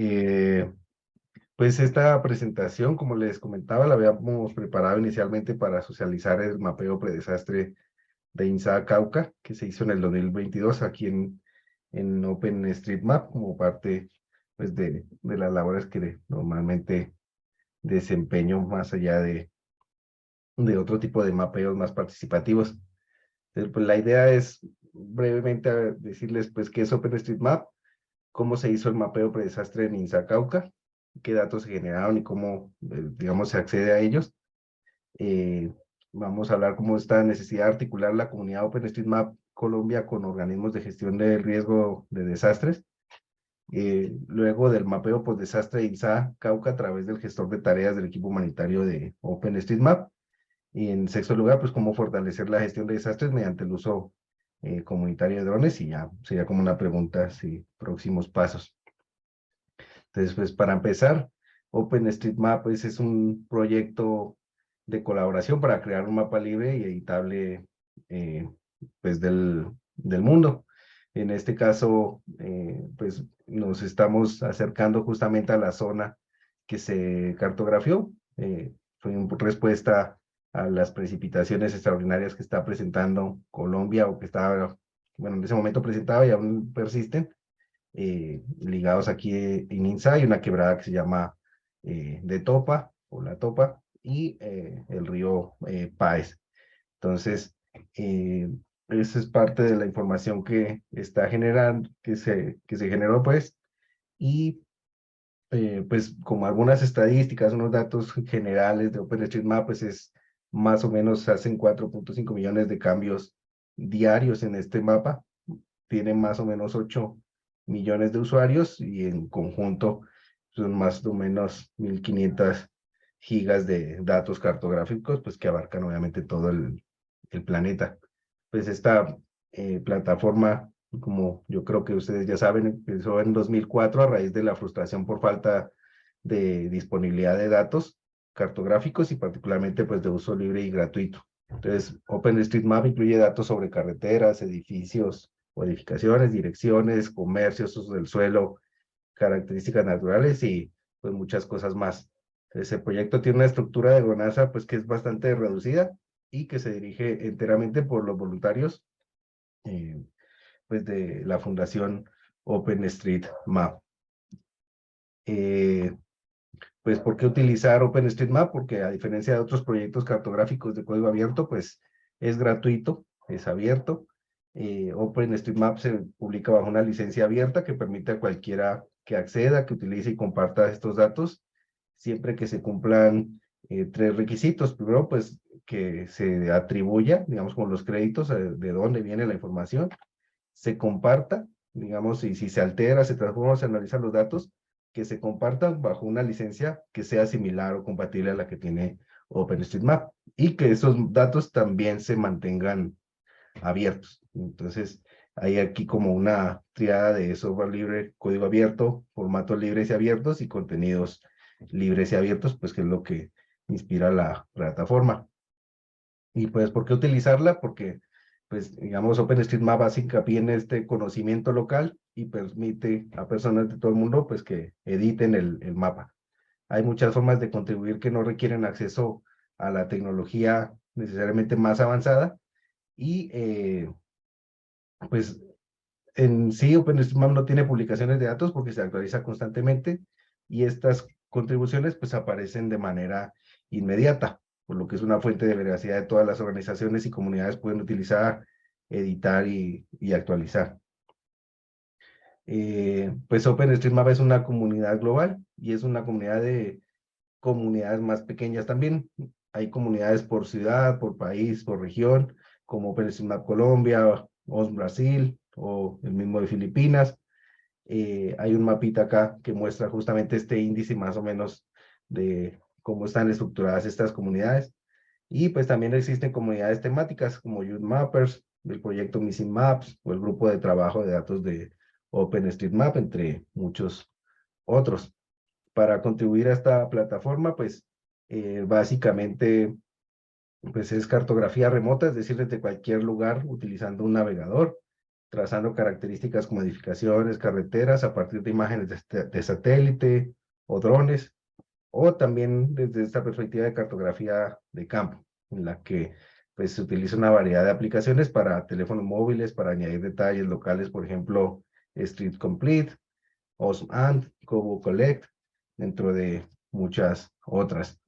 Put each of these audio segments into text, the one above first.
Eh, pues esta presentación, como les comentaba, la habíamos preparado inicialmente para socializar el mapeo predesastre de INSAA Cauca, que se hizo en el 2022 aquí en OpenStreetMap, como parte pues, de las labores que normalmente desempeño más allá de otro tipo de mapeos más participativos. Entonces, pues la idea es brevemente decirles pues qué es OpenStreetMap, cómo se hizo el mapeo predesastre en INSAA Cauca, qué datos se generaron y cómo, digamos, se accede a ellos. Eh, Vamos a hablar cómo está la necesidad de articular la comunidad OpenStreetMap Colombia con organismos de gestión de riesgo de desastres. Luego del mapeo post desastre de INSAA Cauca a través del gestor de tareas del equipo humanitario de OpenStreetMap. Y en sexto lugar, pues cómo fortalecer la gestión de desastres mediante el uso comunitario de drones, y ya sería como una pregunta, si próximos pasos. Entonces, pues para empezar, OpenStreetMap pues, es un proyecto de colaboración para crear un mapa libre y editable pues del mundo. En este caso, pues nos estamos acercando justamente a la zona que se cartografió. Fue en respuesta a las precipitaciones extraordinarias que está presentando Colombia, o que estaba, bueno, en ese momento presentaba y aún persisten, ligados aquí en INSA. Hay una quebrada que se llama de Topa, o La Topa, y el río Páez. Entonces, esa es parte de la información que está generando, que se generó, pues, y pues como algunas estadísticas, unos datos generales de OpenStreetMap, pues es más o menos hacen 4.5 millones de cambios diarios en este mapa. Tiene más o menos 8 millones de usuarios y en conjunto son más o menos 1.500 gigas de datos cartográficos, pues que abarcan obviamente todo el planeta. Pues esta plataforma, como yo creo que ustedes ya saben, empezó en 2004 a raíz de la frustración por falta de disponibilidad de datos cartográficos y particularmente pues de uso libre y gratuito. Entonces, OpenStreetMap incluye datos sobre carreteras, edificios, edificaciones, direcciones, comercios, uso del suelo, características naturales y pues muchas cosas más. Entonces, el proyecto tiene una estructura de gobernanza pues que es bastante reducida y que se dirige enteramente por los voluntarios eh, pues de la Fundación OpenStreetMap. Eh, pues, ¿por qué utilizar OpenStreetMap? Porque a diferencia de otros proyectos cartográficos de código abierto, pues es gratuito, es abierto. OpenStreetMap se publica bajo una licencia abierta que permite a cualquiera que acceda, que utilice y comparta estos datos, siempre que se cumplan tres requisitos. Primero, pues que se atribuya, digamos, con los créditos de dónde viene la información, se comparta, digamos, y si se altera, se transforma o se analizan los datos, que se compartan bajo una licencia que sea similar o compatible a la que tiene OpenStreetMap, y que esos datos también se mantengan abiertos. Entonces, hay aquí como una triada de software libre, código abierto, formatos libres y abiertos y contenidos libres y abiertos, pues que es lo que inspira la plataforma. Y pues, ¿por qué utilizarla? Porque, pues, digamos, OpenStreetMap hace hincapié en este conocimiento local y permite a personas de todo el mundo, pues, que editen el mapa. Hay muchas formas de contribuir que no requieren acceso a la tecnología necesariamente más avanzada y, pues, en sí, OpenStreetMap no tiene publicaciones de datos porque se actualiza constantemente y estas contribuciones pues aparecen de manera inmediata, por lo que es una fuente de veracidad de todas las organizaciones y comunidades pueden utilizar, editar y actualizar. Pues OpenStreetMap es una comunidad global y es una comunidad de comunidades más pequeñas también. Hay comunidades por ciudad, por país, por región, como OpenStreetMap Colombia, OS Brasil o el mismo de Filipinas. Hay un mapita acá que muestra justamente este índice más o menos de cómo están estructuradas estas comunidades. Y pues también existen comunidades temáticas como Youth Mappers, el proyecto Missing Maps o el grupo de trabajo de datos de OpenStreetMap, entre muchos otros. Para contribuir a esta plataforma, pues básicamente pues es cartografía remota, es decir, desde cualquier lugar utilizando un navegador. trazando características como edificaciones, carreteras, a partir de imágenes de satélite o drones, o también desde esta perspectiva de cartografía de campo, en la que pues, se utiliza una variedad de aplicaciones para teléfonos móviles, para añadir detalles locales, por ejemplo, Street Complete, OSM, Cobo Collect, dentro de muchas otras.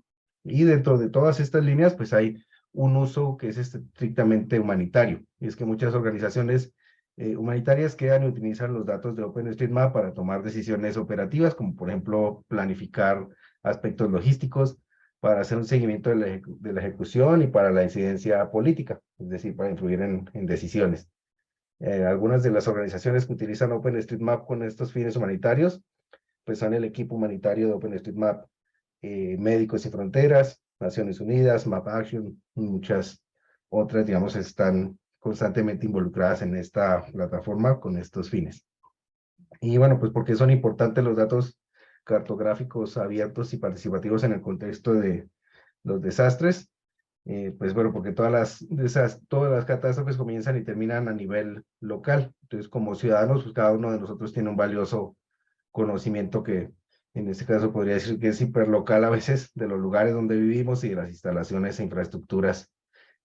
Y dentro de todas estas líneas, pues hay un uso que es estrictamente humanitario. Y es que muchas organizaciones humanitarias crean y utilizan los datos de OpenStreetMap para tomar decisiones operativas, como por ejemplo planificar aspectos logísticos, para hacer un seguimiento de la ejecución y para la incidencia política, es decir, para influir en decisiones. Algunas de las organizaciones que utilizan OpenStreetMap con estos fines humanitarios, pues son el equipo humanitario de OpenStreetMap, Médicos Sin Fronteras, Naciones Unidas, Map Action, y muchas otras, digamos, están constantemente involucradas en esta plataforma con estos fines. Y bueno, pues porque son importantes los datos cartográficos abiertos y participativos en el contexto de los desastres. Pues bueno, porque todas las catástrofes comienzan y terminan a nivel local. Entonces, como ciudadanos, pues cada uno de nosotros tiene un valioso conocimiento que en este caso podría decir que es hiperlocal a veces de los lugares donde vivimos y de las instalaciones e infraestructuras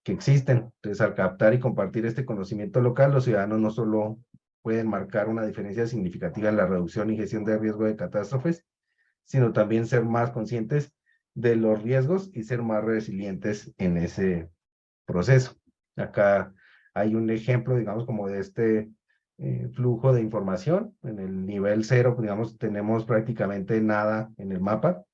que existen. Entonces, al captar y compartir este conocimiento local, los ciudadanos no solo pueden marcar una diferencia significativa en la reducción y gestión de riesgo de catástrofes, sino también ser más conscientes de los riesgos y ser más resilientes en ese proceso. Acá hay un ejemplo, digamos, como de este flujo de información. En el nivel 0, digamos, tenemos prácticamente nada en el mapa.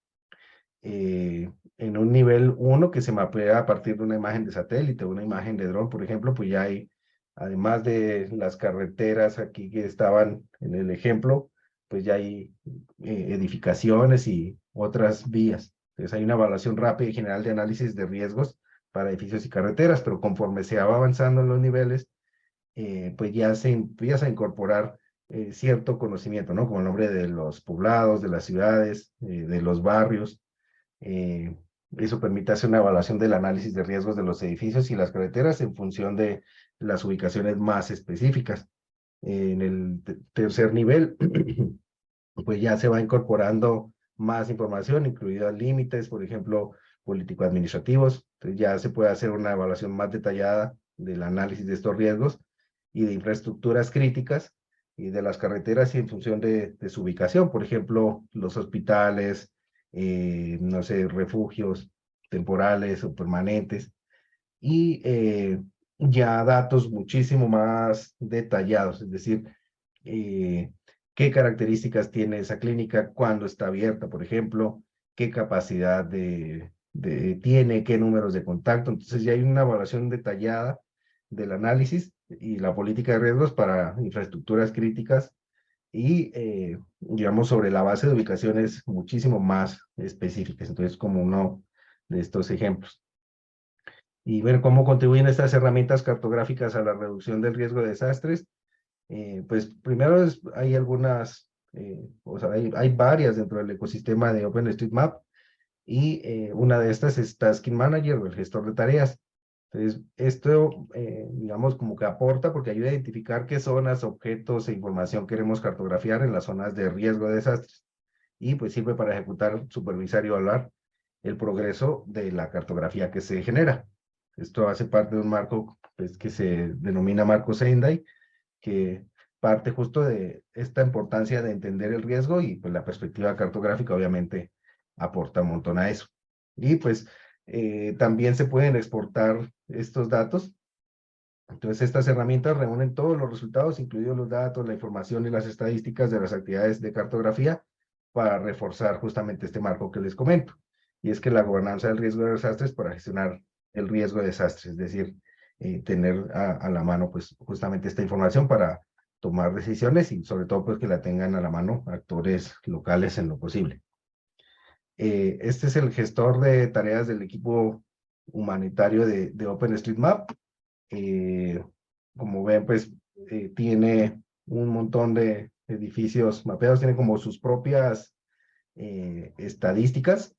En un nivel 1 que se mapea a partir de una imagen de satélite, una imagen de dron, por ejemplo, pues ya hay, además de las carreteras aquí que estaban en el ejemplo, pues ya hay edificaciones y otras vías. Entonces hay una evaluación rápida y general de análisis de riesgos para edificios y carreteras, pero conforme se va avanzando en los niveles, pues ya se empieza a incorporar cierto conocimiento, ¿no? Como el nombre de los poblados, de las ciudades, de los barrios. eh, Eso permite hacer una evaluación del análisis de riesgos de los edificios y las carreteras en función de las ubicaciones más específicas. En el tercer nivel, pues ya se va incorporando más información, incluidas límites, por ejemplo, político-administrativos. Entonces ya se puede hacer una evaluación más detallada del análisis de estos riesgos y de infraestructuras críticas y de las carreteras y en función de su ubicación. Por ejemplo, los hospitales, no sé, refugios temporales o permanentes. Y ya datos muchísimo más detallados, es decir, eh, qué características tiene esa clínica, cuándo está abierta, por ejemplo, qué capacidad tiene, qué números de contacto. Entonces ya hay una evaluación detallada del análisis y la política de riesgos para infraestructuras críticas y, digamos, sobre la base de ubicaciones muchísimo más específicas. Entonces, como uno de estos ejemplos. Y ver cómo contribuyen estas herramientas cartográficas a la reducción del riesgo de desastres. Pues primero hay algunas, o sea, hay varias dentro del ecosistema de OpenStreetMap y una de estas es Tasking Manager o el gestor de tareas. Entonces, esto, digamos, como que aporta porque ayuda a identificar qué zonas, objetos e información queremos cartografiar en las zonas de riesgo de desastres. Y pues sirve para ejecutar, supervisar y evaluar el progreso de la cartografía que se genera. Esto hace parte de un marco pues, que se denomina marco Sendai, que parte justo de esta importancia de entender el riesgo y pues la perspectiva cartográfica obviamente aporta un montón a eso. Y pues también se pueden exportar estos datos. Entonces estas herramientas reúnen todos los resultados, incluidos los datos, la información y las estadísticas de las actividades de cartografía para reforzar justamente este marco que les comento. Y es que la gobernanza del riesgo de desastres para gestionar el riesgo de desastres, es decir, tener a la mano pues justamente esta información para tomar decisiones y sobre todo pues que la tengan a la mano actores locales en lo posible. Este es el gestor de tareas del equipo humanitario de OpenStreetMap. Eh, Como ven, pues tiene un montón de edificios mapeados, tiene como sus propias estadísticas.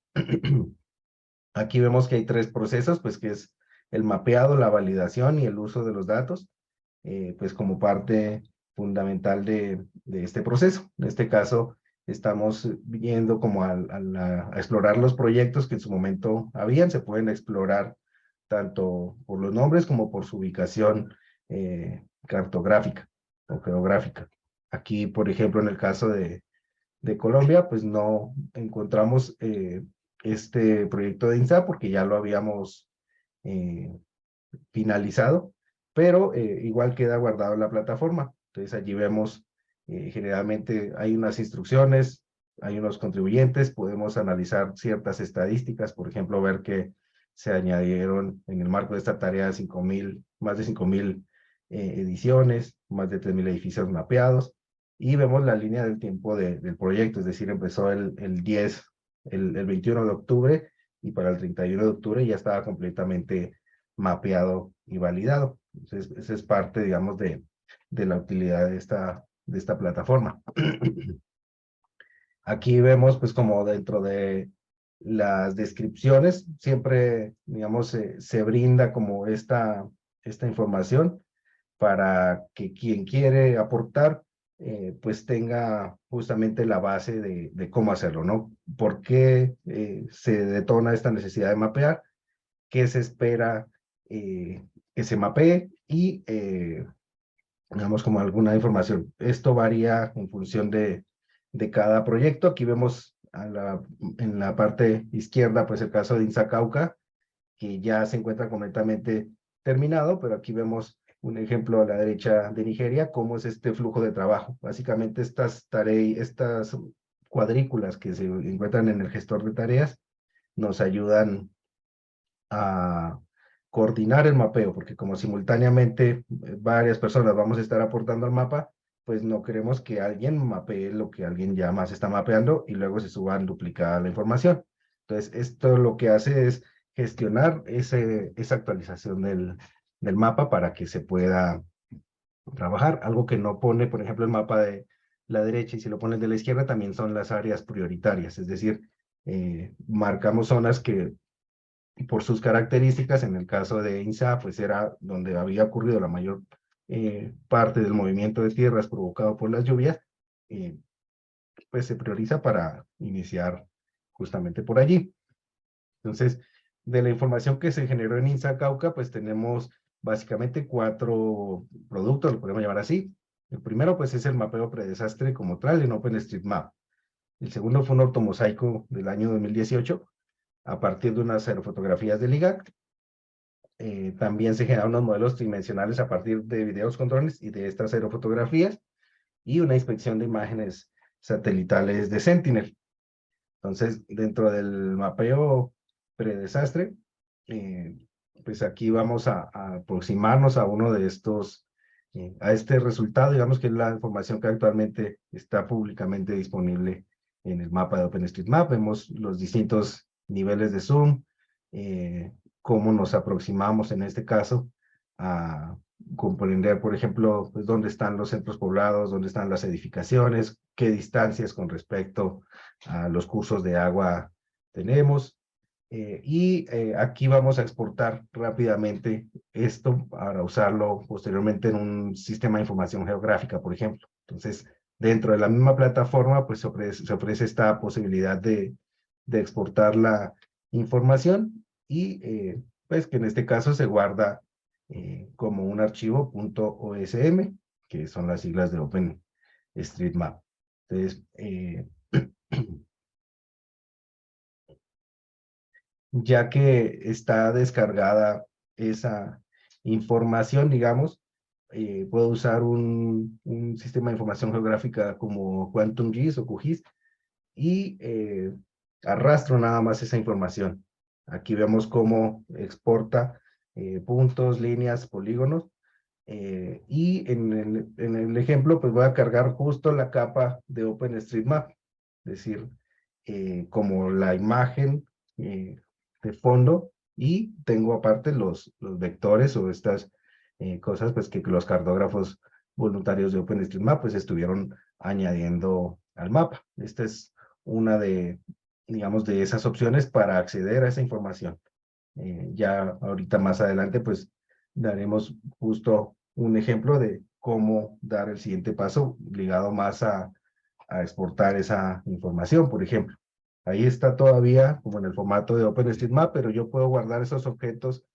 Aquí vemos que hay tres procesos, pues que es el mapeado, la validación y el uso de los datos. pues como parte fundamental de este proceso. En este caso, estamos viendo como a explorar los proyectos que en su momento habían, se pueden explorar tanto por los nombres como por su ubicación cartográfica o geográfica. Aquí, por ejemplo, en el caso de Colombia, pues no encontramos este proyecto de INSA porque ya lo habíamos eh, finalizado, pero igual queda guardado en la plataforma. Entonces allí vemos, generalmente hay unas instrucciones, hay unos contribuyentes, podemos analizar ciertas estadísticas, por ejemplo, ver que se añadieron en el marco de esta tarea más de 5,000 ediciones, más de 3,000 edificios mapeados, y vemos la línea del tiempo del proyecto, es decir, empezó el 21 de octubre, y para el 31 de octubre ya estaba completamente mapeado y validado. Entonces, esa es parte, digamos, de la utilidad de esta plataforma. Aquí vemos, pues, como dentro de las descripciones, siempre, digamos, se brinda como esta información para que quien quiere aportar, pues tenga justamente la base de cómo hacerlo, ¿no? ¿Por qué se detona esta necesidad de mapear? ¿Qué se espera que se mapee? Y, digamos, como alguna información. Esto varía en función de cada proyecto. Aquí vemos en la parte izquierda, pues el caso de INSA Cauca, que ya se encuentra completamente terminado, pero aquí vemos un ejemplo a la derecha de Nigeria, cómo es este flujo de trabajo. Básicamente estas cuadrículas que se encuentran en el gestor de tareas nos ayudan a coordinar el mapeo, porque como simultáneamente varias personas vamos a estar aportando al mapa, pues no queremos que alguien mapee lo que alguien ya más está mapeando y luego se suban duplicada la información. Entonces, esto lo que hace es gestionar esa actualización del mapa para que se pueda trabajar. Algo que no pone, por ejemplo, el mapa de la derecha, y si lo pones de la izquierda, también son las áreas prioritarias, es decir, marcamos zonas que por sus características, en el caso de INSA, pues era donde había ocurrido la mayor parte del movimiento de tierras provocado por las lluvias, eh, pues se prioriza para iniciar justamente por allí. Entonces, de la información que se generó en INSA Cauca, pues tenemos básicamente 4 productos, lo podemos llamar así. El primero, pues, es el mapeo predesastre como tal en OpenStreetMap. El segundo fue un ortomosaico del año 2018, a partir de unas aerofotografías del IGAC. También se generan unos modelos tridimensionales a partir de videos con drones y de estas aerofotografías, y una inspección de imágenes satelitales de Sentinel. Entonces, dentro del mapeo predesastre, eh, pues aquí vamos a aproximarnos a uno de estos, a este resultado, digamos que es la información que actualmente está públicamente disponible en el mapa de OpenStreetMap. Vemos los distintos niveles de zoom, cómo nos aproximamos en este caso a comprender, por ejemplo, pues dónde están los centros poblados, dónde están las edificaciones, qué distancias con respecto a los cursos de agua tenemos. Aquí vamos a exportar rápidamente esto para usarlo posteriormente en un sistema de información geográfica, por ejemplo. Entonces, dentro de la misma plataforma, pues se ofrece esta posibilidad de exportar la información y pues que en este caso se guarda como un archivo .osm, que son las siglas de OpenStreetMap. Entonces, ya que está descargada esa información, digamos, puedo usar un sistema de información geográfica como QuantumGIS o QGIS y arrastro nada más esa información. Aquí vemos cómo exporta puntos, líneas, polígonos, y en el ejemplo pues voy a cargar justo la capa de OpenStreetMap, es decir, como la imagen de fondo, y tengo aparte los vectores o estas cosas pues que los cartógrafos voluntarios de OpenStreetMap pues estuvieron añadiendo al mapa. Esta es una digamos, de esas opciones para acceder a esa información. Ya ahorita más adelante pues daremos justo un ejemplo de cómo dar el siguiente paso ligado más a exportar esa información, por ejemplo. Ahí está todavía como en el formato de OpenStreetMap, pero yo puedo guardar esos objetos,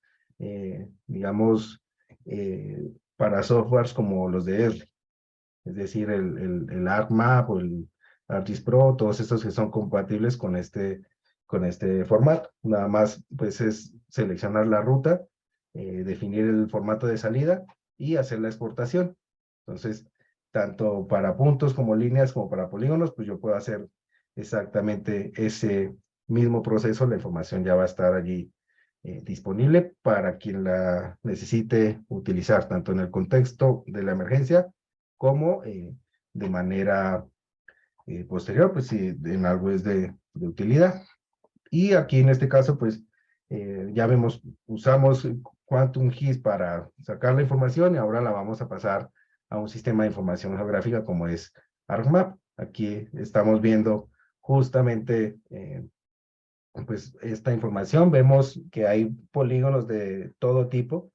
digamos, para softwares como los de Esri, es decir, el ArcMap o el ArcGIS Pro, todos estos que son compatibles con este formato. Nada más, pues, es seleccionar la ruta, definir el formato de salida y hacer la exportación. Entonces, tanto para puntos como líneas como para polígonos, pues yo puedo hacer exactamente ese mismo proceso. La información ya va a estar allí disponible para quien la necesite utilizar, tanto en el contexto de la emergencia como de manera posterior, pues si en algo es de utilidad. Y aquí en este caso, pues ya vemos, usamos Quantum GIS para sacar la información y ahora la vamos a pasar a un sistema de información geográfica como es ArcMap. Aquí estamos viendo justamente pues esta información. Vemos que hay polígonos de todo tipo.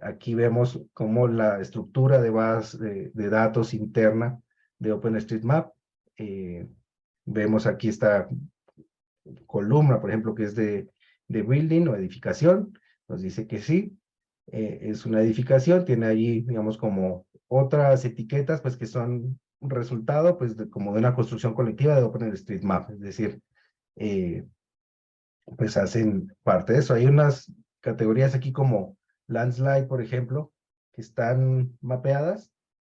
Aquí vemos cómo la estructura de base de datos interna de OpenStreetMap. Vemos aquí esta columna, por ejemplo, que es de building o edificación. Nos dice que sí, es una edificación. Tiene allí, digamos, como otras etiquetas, pues que son un resultado, pues, como de una construcción colectiva de OpenStreetMap. Es decir, eh, pues hacen parte de eso. Hay unas categorías aquí como landslide, por ejemplo, que están mapeadas,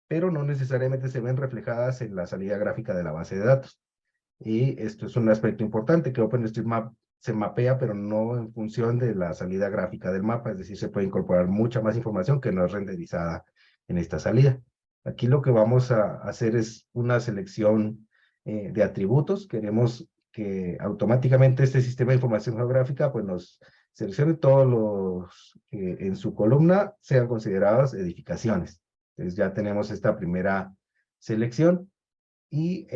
pero no necesariamente se ven reflejadas en la salida gráfica de la base de datos. Y esto es un aspecto importante, que OpenStreetMap se mapea, pero no en función de la salida gráfica del mapa, es decir, se puede incorporar mucha más información que no es renderizada en esta salida. Aquí lo que vamos a hacer es una selección de atributos. Queremos que automáticamente este sistema de información geográfica pues nos seleccione todos los que en su columna sean considerados edificaciones. Entonces ya tenemos esta primera selección y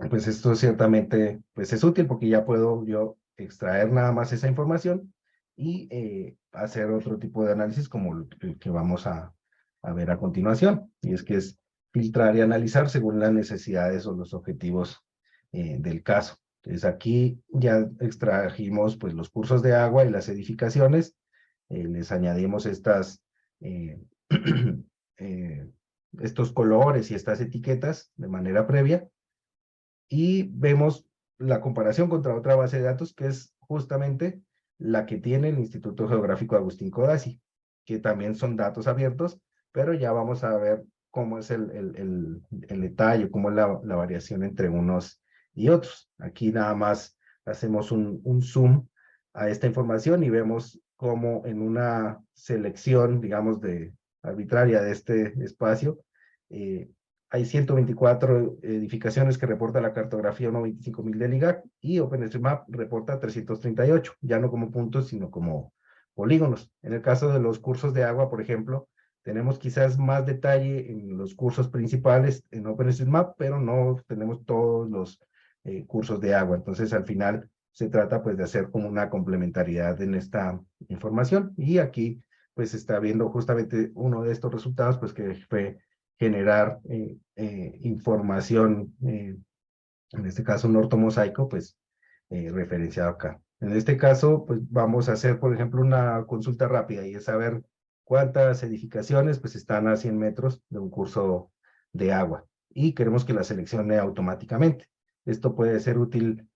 pues esto ciertamente pues es útil porque ya puedo yo extraer nada más esa información y hacer otro tipo de análisis como el que vamos a ver a continuación. Y es que es filtrar y analizar según las necesidades o los objetivos del caso. Entonces aquí ya extrajimos pues los cursos de agua y las edificaciones, les añadimos estas, eh, estos colores y estas etiquetas de manera previa y vemos la comparación contra otra base de datos que es justamente la que tiene el Instituto Geográfico Agustín Codazzi, que también son datos abiertos, pero ya vamos a ver cómo es el detalle, cómo es la variación entre unos y otros. Aquí nada más hacemos un zoom a esta información y vemos cómo en una selección, digamos, arbitraria de este espacio, eh, hay 124 edificaciones que reporta la cartografía 125.000 del IGAC y OpenStreetMap reporta 338, ya no como puntos, sino como polígonos. En el caso de los cursos de agua, por ejemplo, tenemos quizás más detalle en los cursos principales en OpenStreetMap, pero no tenemos todos los cursos de agua. Entonces, al final, se trata pues de hacer como una complementariedad en esta información. Y aquí, pues, está viendo justamente uno de estos resultados, pues, que fue generar información, en este caso un ortomosaico, pues referenciado acá. En este caso, pues vamos a hacer, por ejemplo, una consulta rápida y es saber cuántas edificaciones pues están a 100 metros de un curso de agua y queremos que la seleccione automáticamente. Esto puede ser útil,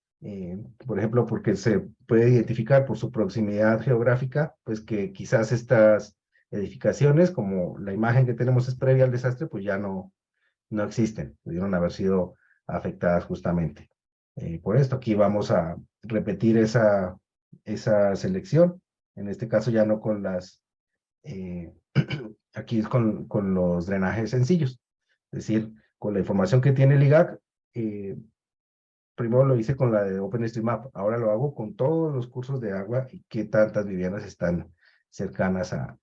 por ejemplo, porque se puede identificar por su proximidad geográfica, pues que quizás estas edificaciones, como la imagen que tenemos es previa al desastre, pues ya no existen, pudieron haber sido afectadas justamente. Por esto aquí vamos a repetir esa selección, en este caso ya no con eh, aquí es con los drenajes sencillos, es decir, con la información que tiene el IGAC, primero lo hice con la de OpenStreetMap, ahora lo hago con todos los cursos de agua y qué tantas viviendas están cercanas a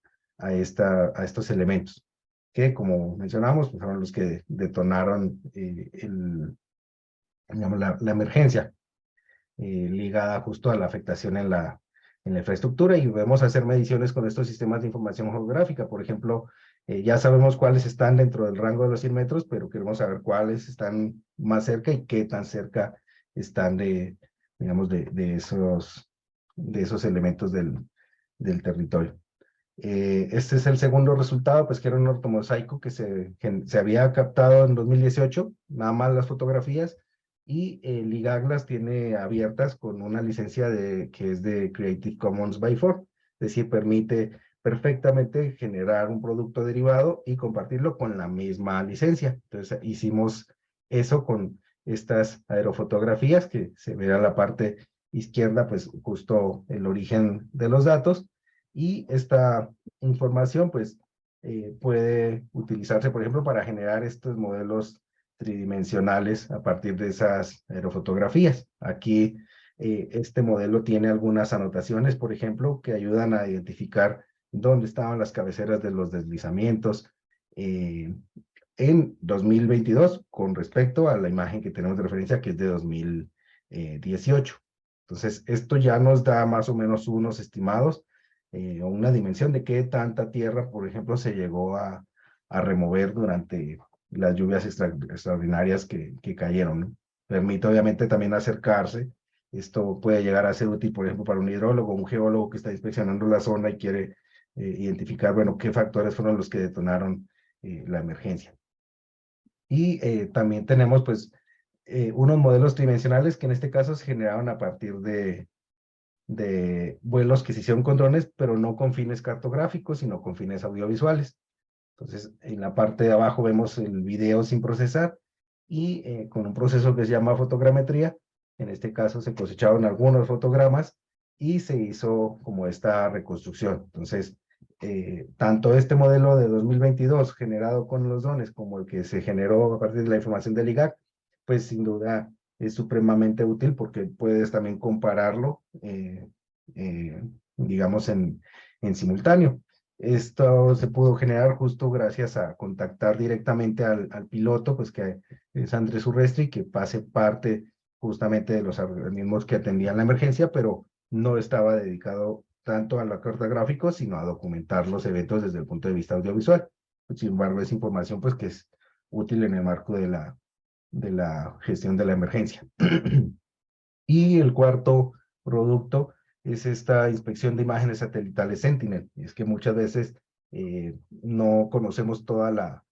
estos elementos, que como mencionamos, pues fueron los que detonaron digamos, la emergencia ligada justo a la afectación en en la infraestructura y debemos hacer mediciones con estos sistemas de información geográfica. Por ejemplo, ya sabemos cuáles están dentro del rango de los 100 metros, pero queremos saber cuáles están más cerca y qué tan cerca están digamos, de esos elementos del territorio. Este es el segundo resultado, pues que era un ortomosaico que se había captado en 2018, nada más las fotografías, y Ligag las tiene abiertas con una licencia que es de Creative Commons by 4, es decir, permite perfectamente generar un producto derivado y compartirlo con la misma licencia. Entonces hicimos eso con estas aerofotografías, que se ve a la parte izquierda, pues justo el origen de los datos, y esta información pues puede utilizarse, por ejemplo, para generar estos modelos tridimensionales a partir de esas aerofotografías. Aquí este modelo tiene algunas anotaciones, por ejemplo, que ayudan a identificar dónde estaban las cabeceras de los deslizamientos en 2022 con respecto a la imagen que tenemos de referencia, que es de 2018. Entonces, esto ya nos da más o menos unos estimados o una dimensión de qué tanta tierra, por ejemplo, se llegó a remover durante las lluvias extraordinarias que cayeron, ¿no? Permite obviamente también acercarse. Esto puede llegar a ser útil, por ejemplo, para un hidrólogo, un geólogo que está inspeccionando la zona y quiere identificar, bueno, qué factores fueron los que detonaron la emergencia. Y también tenemos, pues, unos modelos tridimensionales que en este caso se generaron a partir de vuelos que se hicieron con drones, pero no con fines cartográficos, sino con fines audiovisuales. Entonces, en la parte de abajo vemos el video sin procesar y con un proceso que se llama fotogrametría. En este caso se cosecharon algunos fotogramas y se hizo como esta reconstrucción. Entonces, tanto este modelo de 2022 generado con los drones como el que se generó a partir de la información del IGAC, pues sin duda es supremamente útil porque puedes también compararlo, digamos, en simultáneo. Esto se pudo generar justo gracias a contactar directamente al piloto, pues que es Andrés Urrestri, que pase parte justamente de los organismos que atendían la emergencia, pero no estaba dedicado tanto a la carta gráfica, sino a documentar los eventos desde el punto de vista audiovisual. Sin embargo, es información pues que es útil en el marco de la gestión de la emergencia. Y el cuarto producto es esta inspección de imágenes satelitales Sentinel. Es que muchas veces no conocemos toda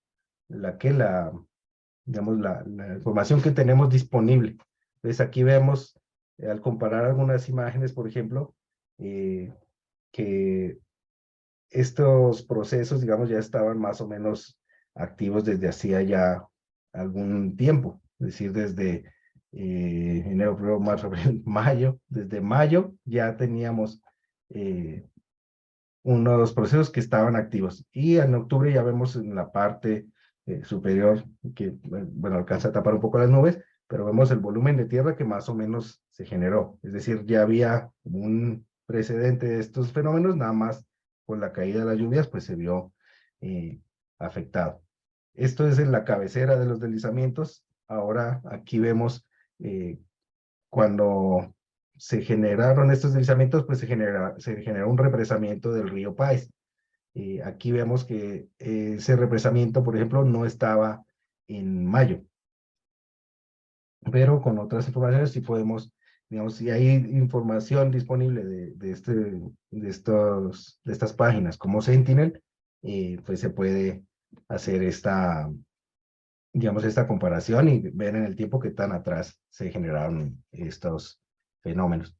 digamos, la información que tenemos disponible. Entonces aquí vemos, al comparar algunas imágenes, por ejemplo, que estos procesos, digamos, ya estaban más o menos activos desde hacía ya algún tiempo, es decir, desde enero, febrero, marzo, abril, mayo, desde mayo ya teníamos unos procesos que estaban activos. Y en octubre ya vemos en la parte superior que, bueno, alcanza a tapar un poco las nubes, pero vemos el volumen de tierra que más o menos se generó. Es decir, ya había un precedente de estos fenómenos, nada más con la caída de las lluvias, pues se vio afectado. Esto es en la cabecera de los deslizamientos. Ahora aquí vemos cuando se generaron estos deslizamientos, pues se generó un represamiento del río Páez. Aquí vemos que ese represamiento, por ejemplo, no estaba en mayo, pero con otras informaciones sí podemos, digamos, si hay información disponible de estas páginas como Sentinel, pues se puede hacer digamos, esta comparación y ver en el tiempo que tan atrás se generaron estos fenómenos.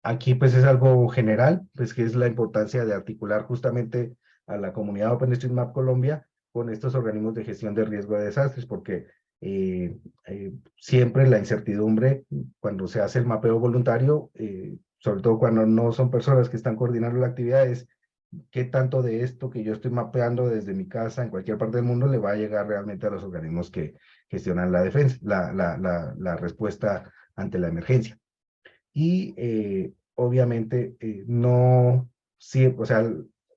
Aquí pues es algo general, pues que es la importancia de articular justamente a la comunidad OpenStreetMap Colombia con estos organismos de gestión de riesgo de desastres, porque siempre la incertidumbre cuando se hace el mapeo voluntario, sobre todo cuando no son personas que están coordinando la actividad, es qué tanto de esto que yo estoy mapeando desde mi casa en cualquier parte del mundo le va a llegar realmente a los organismos que gestionan la defensa, la respuesta ante la emergencia. Y obviamente no, sí, o sea,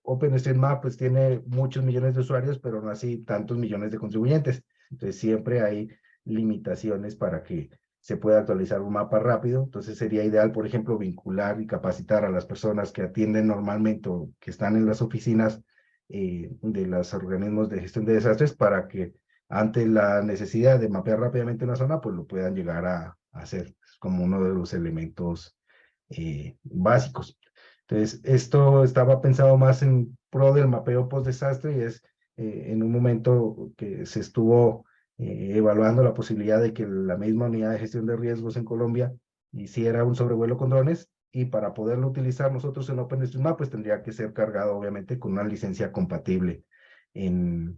OpenStreetMap pues tiene muchos millones de usuarios, pero no así tantos millones de contribuyentes. Entonces siempre hay limitaciones para que se puede actualizar un mapa rápido. Entonces sería ideal, por ejemplo, vincular y capacitar a las personas que atienden normalmente o que están en las oficinas de los organismos de gestión de desastres para que ante la necesidad de mapear rápidamente una zona, pues lo puedan llegar a hacer como uno de los elementos básicos. Entonces, esto estaba pensado más en pro del mapeo post-desastre y es en un momento que se estuvo evaluando la posibilidad de que la misma unidad de gestión de riesgos en Colombia hiciera un sobrevuelo con drones y para poderlo utilizar nosotros en OpenStreetMap, pues tendría que ser cargado obviamente con una licencia compatible ¿en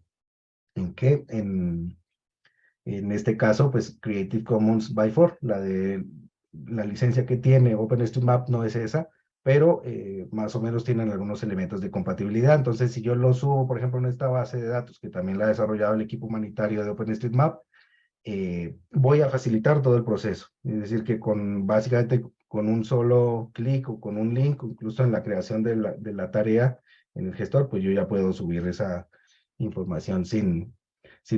qué? En este caso, pues Creative Commons by 4, la licencia que tiene OpenStreetMap no es esa, pero más o menos tienen algunos elementos de compatibilidad. Entonces, si yo lo subo, por ejemplo, en esta base de datos que también la ha desarrollado el equipo humanitario de OpenStreetMap, voy a facilitar todo el proceso. Es decir, que básicamente con un solo clic o con un link, incluso en la creación de la tarea en el gestor, pues yo ya puedo subir esa información sin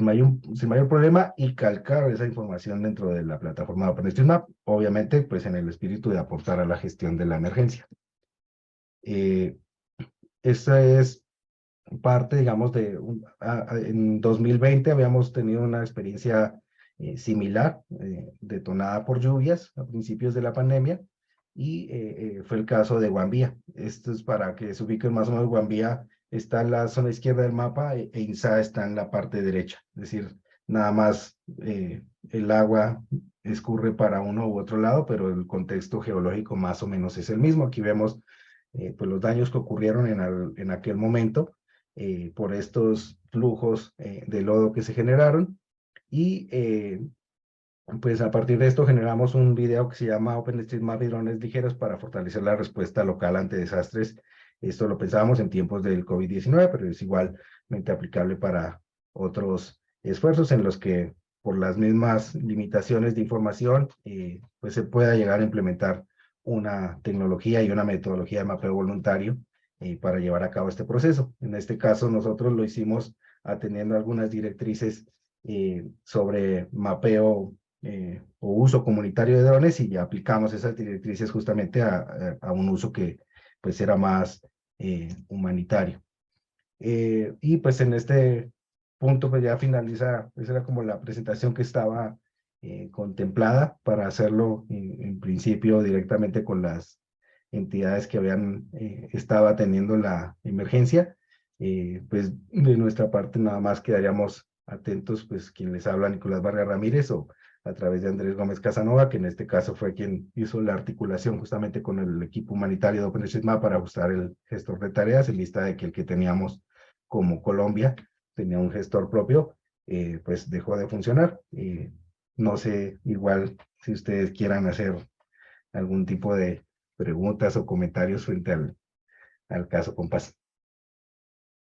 mayor problema y calcar esa información dentro de la plataforma de OpenStreetMap, obviamente pues en el espíritu de aportar a la gestión de la emergencia. Esa es parte, digamos, en 2020 habíamos tenido una experiencia similar, detonada por lluvias a principios de la pandemia, y fue el caso de Guambía. Esto es para que se ubiquen más o menos. Guambía está en la zona izquierda del mapa e Insa está en la parte derecha, es decir, nada más el agua escurre para uno u otro lado, pero el contexto geológico más o menos es el mismo. Aquí vemos pues los daños que ocurrieron en aquel momento por estos flujos de lodo que se generaron. Y pues a partir de esto generamos un video que se llama OpenStreetMap y drones ligeros para fortalecer la respuesta local ante desastres. Esto lo pensábamos en tiempos del COVID-19, pero es igualmente aplicable para otros esfuerzos en los que por las mismas limitaciones de información, pues se pueda llegar a implementar una tecnología y una metodología de mapeo voluntario para llevar a cabo este proceso. En este caso, nosotros lo hicimos atendiendo algunas directrices sobre mapeo o uso comunitario de drones y ya aplicamos esas directrices justamente a un uso que pues era más humanitario. Y pues en este punto pues ya finaliza, esa era como la presentación que estaba contemplada para hacerlo en principio directamente con las entidades que habían estado atendiendo la emergencia. Pues de nuestra parte nada más quedaríamos atentos, pues quien les habla, Nicolás Vargas Ramírez, o a través de Andrés Gómez Casanova, que en este caso fue quien hizo la articulación justamente con el equipo humanitario de OpenStreetMap para ajustar el gestor de tareas, en vista de que el que teníamos como Colombia tenía un gestor propio, pues dejó de funcionar. No sé, igual si ustedes quieran hacer algún tipo de preguntas o comentarios frente al caso Compás.